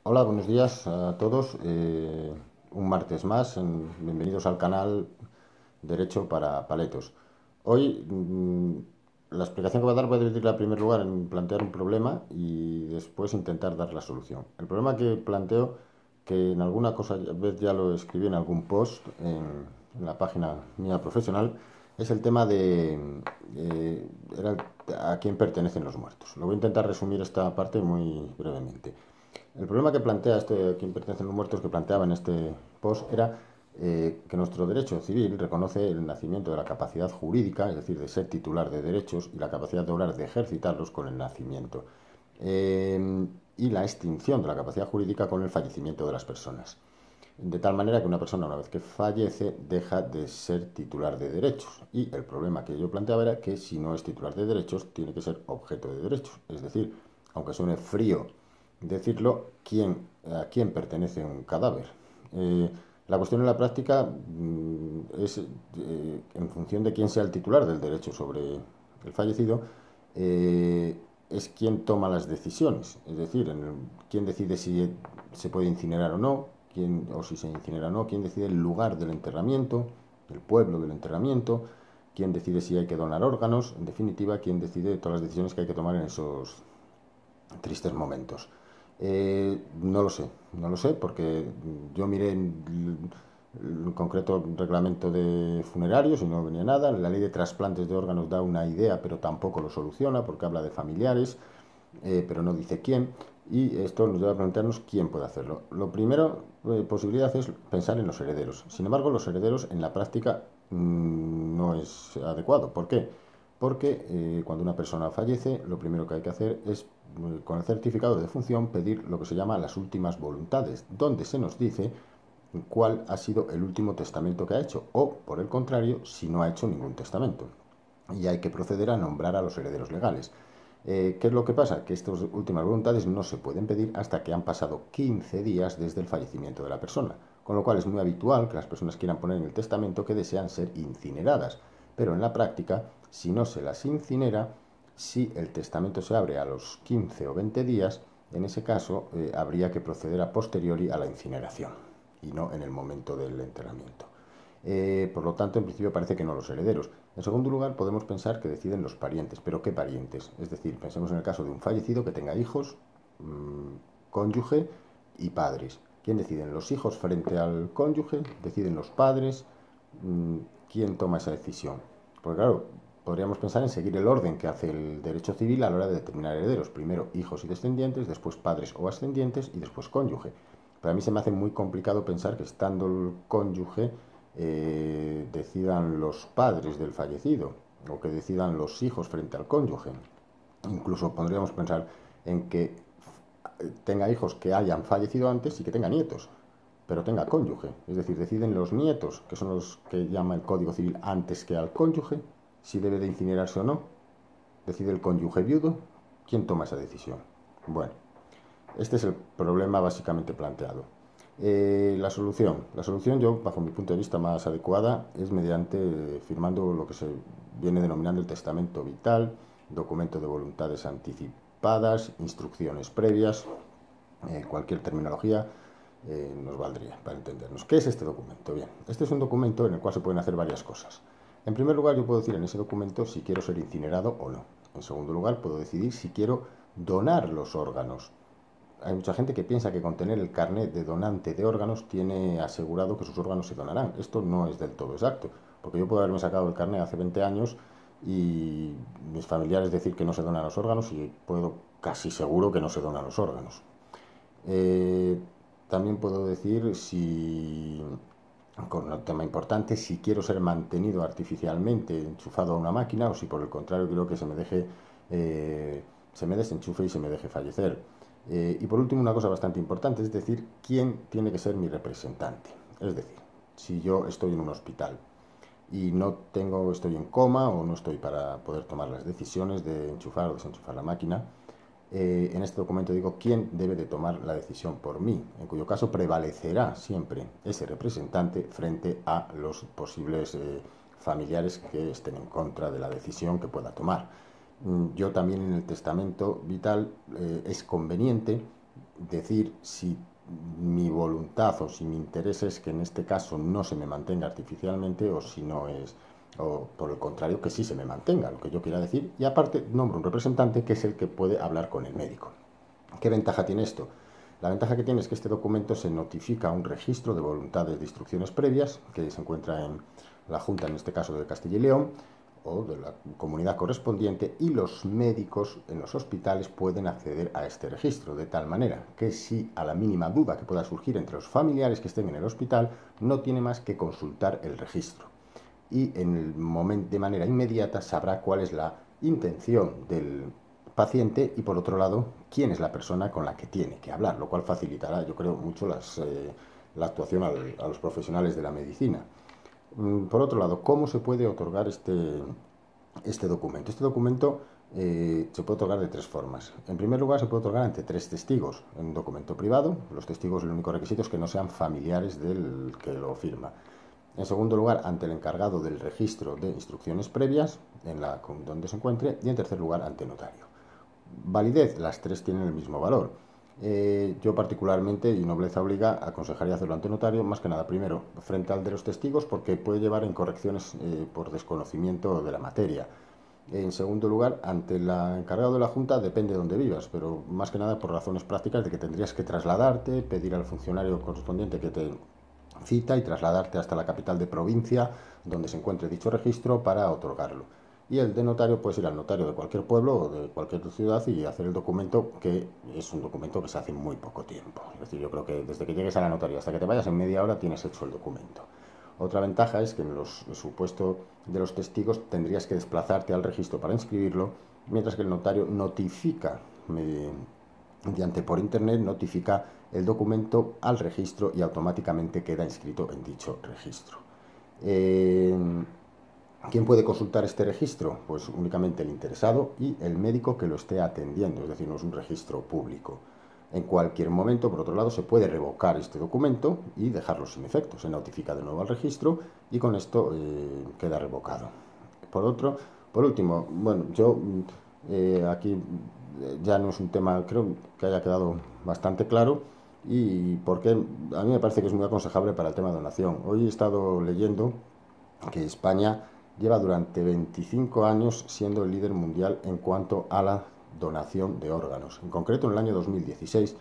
Hola, buenos días a todos. Un martes más. Bienvenidos al canal Derecho para Paletos. Hoy la explicación que voy a dar voy a dividirla en primer lugar en plantear un problema y después intentar dar la solución. El problema que planteo, que en alguna cosa vez ya lo escribí en algún post en la página mía profesional, es el tema de era a quién pertenecen los muertos. Lo voy a intentar resumir esta parte muy brevemente. El problema que plantea este, quien pertenece a los muertos, que planteaba en este post, era que nuestro derecho civil reconoce el nacimiento de la capacidad jurídica, es decir, de ser titular de derechos, y la capacidad de obrar, de ejercitarlos con el nacimiento, y la extinción de la capacidad jurídica con el fallecimiento de las personas. De tal manera que una persona, una vez que fallece, deja de ser titular de derechos. Y el problema que yo planteaba era que si no es titular de derechos, tiene que ser objeto de derechos. Es decir, aunque suene frío decirlo, ¿a quién pertenece un cadáver? La cuestión en la práctica es, en función de quién sea el titular del derecho sobre el fallecido, es quien toma las decisiones. Es decir, quién decide si se puede incinerar o no, o si se incinera o no, quién decide el lugar del enterramiento, el pueblo del enterramiento, quién decide si hay que donar órganos, en definitiva, quién decide todas las decisiones que hay que tomar en esos tristes momentos. No lo sé, porque yo miré en concreto el reglamento de funerarios y no venía nada. La ley de trasplantes de órganos da una idea, pero tampoco lo soluciona, porque habla de familiares, pero no dice quién. Y esto nos lleva a preguntarnos quién puede hacerlo. Lo primero, posibilidad es pensar en los herederos. Sin embargo, los herederos en la práctica no es adecuado. ¿Por qué? Porque cuando una persona fallece, lo primero que hay que hacer es, con el certificado de defunción, pedir lo que se llama las últimas voluntades, donde se nos dice cuál ha sido el último testamento que ha hecho, o, por el contrario, si no ha hecho ningún testamento. Y hay que proceder a nombrar a los herederos legales. ¿Qué es lo que pasa? Que estas últimas voluntades no se pueden pedir hasta que han pasado 15 días desde el fallecimiento de la persona, con lo cual es muy habitual que las personas quieran poner en el testamento que desean ser incineradas, pero en la práctica, si no se las incinera, si el testamento se abre a los 15 o 20 días, en ese caso habría que proceder a posteriori a la incineración y no en el momento del enterramiento. Por lo tanto, en principio parece que no los herederos. En segundo lugar, podemos pensar que deciden los parientes. ¿Pero qué parientes? Es decir, pensemos en el caso de un fallecido que tenga hijos, cónyuge y padres. ¿Quién deciden? ¿Los hijos frente al cónyuge? ¿Deciden los padres? ¿Quién toma esa decisión? Porque claro, podríamos pensar en seguir el orden que hace el derecho civil a la hora de determinar herederos. Primero hijos y descendientes, después padres o ascendientes y después cónyuge. Pero a mí se me hace muy complicado pensar que estando el cónyuge decidan los padres del fallecido o que decidan los hijos frente al cónyuge. Incluso podríamos pensar en que tenga hijos que hayan fallecido antes y que tenga nietos, pero tenga cónyuge. Es decir, deciden los nietos, que son los que llama el Código Civil, antes que al cónyuge, si debe de incinerarse o no. Decide el cónyuge viudo. ¿Quién toma esa decisión? Bueno, este es el problema básicamente planteado. La solución yo, bajo mi punto de vista más adecuada, es mediante firmando lo que se viene denominando el testamento vital, documento de voluntades anticipadas, instrucciones previas, cualquier terminología nos valdría para entendernos. ¿Qué es este documento? Bien, este es un documento en el cual se pueden hacer varias cosas. En primer lugar, yo puedo decir en ese documento si quiero ser incinerado o no. En segundo lugar, puedo decidir si quiero donar los órganos. Hay mucha gente que piensa que con tener el carnet de donante de órganos tiene asegurado que sus órganos se donarán. Esto no es del todo exacto, porque yo puedo haberme sacado el carnet hace 20 años y mis familiares decir que no se donan los órganos y puedo casi seguro que no se donan los órganos. Eh, También puedo decir si, con un tema importante, si quiero ser mantenido artificialmente enchufado a una máquina o si por el contrario quiero que se me deje, se me desenchufe y se me deje fallecer. Y por último, una cosa bastante importante, es decir, quién tiene que ser mi representante. Es decir, si yo estoy en un hospital y no tengo, estoy en coma o no estoy para poder tomar las decisiones de enchufar o desenchufar la máquina, en este documento digo quién debe de tomar la decisión por mí, en cuyo caso prevalecerá siempre ese representante frente a los posibles familiares que estén en contra de la decisión que pueda tomar. Yo también en el testamento vital es conveniente decir si mi voluntad o si mi interés es que en este caso no se me mantenga artificialmente o si no es, o por el contrario, que sí se me mantenga, lo que yo quiera decir. Y aparte, nombro un representante que es el que puede hablar con el médico. ¿Qué ventaja tiene esto? La ventaja que tiene es que este documento se notifica a un registro de voluntades de instrucciones previas que se encuentra en la Junta, en este caso de Castilla y León, o de la comunidad correspondiente, y los médicos en los hospitales pueden acceder a este registro, de tal manera que si a la mínima duda que pueda surgir entre los familiares que estén en el hospital, no tiene más que consultar el registro. Y en el momento, de manera inmediata, sabrá cuál es la intención del paciente y, por otro lado, quién es la persona con la que tiene que hablar, lo cual facilitará, yo creo, mucho la actuación a los profesionales de la medicina. Por otro lado, ¿cómo se puede otorgar este documento? Este documento se puede otorgar de tres formas. En primer lugar, se puede otorgar ante tres testigos. En un documento privado, los testigos, el único requisito es que no sean familiares del que lo firma. En segundo lugar, ante el encargado del registro de instrucciones previas, donde se encuentre. Y en tercer lugar, ante notario. Validez, las tres tienen el mismo valor. Yo particularmente, y nobleza obliga, aconsejaría hacerlo ante notario, más que nada, primero, frente al de los testigos, porque puede llevar incorrecciones por desconocimiento de la materia. En segundo lugar, ante el encargado de la Junta, depende de dónde vivas, pero más que nada por razones prácticas de que tendrías que trasladarte, pedir al funcionario correspondiente que te cita y trasladarte hasta la capital de provincia donde se encuentre dicho registro para otorgarlo. Y el de notario, puedes ir al notario de cualquier pueblo o de cualquier ciudad y hacer el documento, que es un documento que se hace en muy poco tiempo. Es decir, yo creo que desde que llegues a la notaría hasta que te vayas en media hora tienes hecho el documento. Otra ventaja es que en el supuesto de los testigos tendrías que desplazarte al registro para inscribirlo, mientras que el notario notifica, mediante por internet, notifica el documento al registro y automáticamente queda inscrito en dicho registro. ¿Quién puede consultar este registro? Pues únicamente el interesado y el médico que lo esté atendiendo, es decir, no es un registro público. En cualquier momento, por otro lado, se puede revocar este documento y dejarlo sin efecto. Se notifica de nuevo al registro y con esto queda revocado. Por último, bueno, yo aquí ya no es un tema, creo que haya quedado bastante claro, y porque a mí me parece que es muy aconsejable para el tema de donación. Hoy he estado leyendo que España lleva durante 25 años siendo el líder mundial en cuanto a la donación de órganos. En concreto, en el año 2016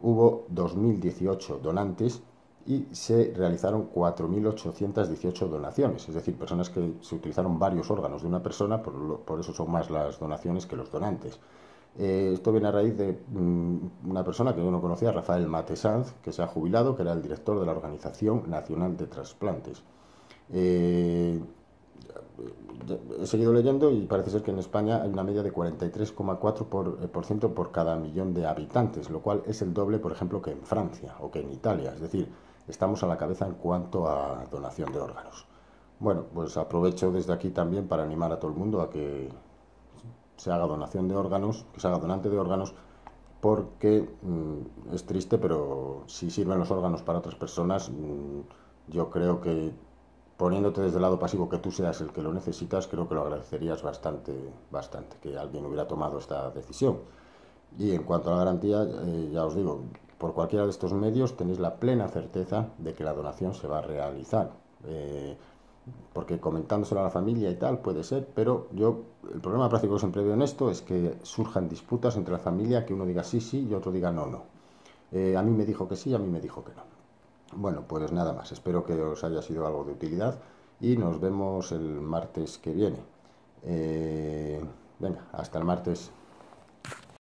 hubo 2.018 donantes y se realizaron 4.818 donaciones, es decir, personas que se utilizaron varios órganos de una persona, por eso son más las donaciones que los donantes. Esto viene a raíz de una persona que yo no conocía, Rafael Mate Sanz, que se ha jubilado, que era el director de la Organización Nacional de Trasplantes. He seguido leyendo y parece ser que en España hay una media de 43,4% por cada millón de habitantes, lo cual es el doble, por ejemplo, que en Francia o que en Italia. Es decir, estamos a la cabeza en cuanto a donación de órganos. Bueno, pues aprovecho desde aquí también para animar a todo el mundo a que se haga donación de órganos, que se haga donante de órganos, porque es triste, pero si sirven los órganos para otras personas, yo creo que poniéndote desde el lado pasivo que tú seas el que lo necesitas, creo que lo agradecerías bastante, bastante, que alguien hubiera tomado esta decisión. Y en cuanto a la garantía, ya os digo, por cualquiera de estos medios tenéis la plena certeza de que la donación se va a realizar. Porque comentándoselo a la familia y tal puede ser, pero el problema práctico que siempre veo en esto es que surjan disputas entre la familia, que uno diga sí, sí y otro diga no, no. A mí me dijo que sí, a mí me dijo que no. Bueno, pues nada más, espero que os haya sido algo de utilidad y nos vemos el martes que viene. Venga, hasta el martes.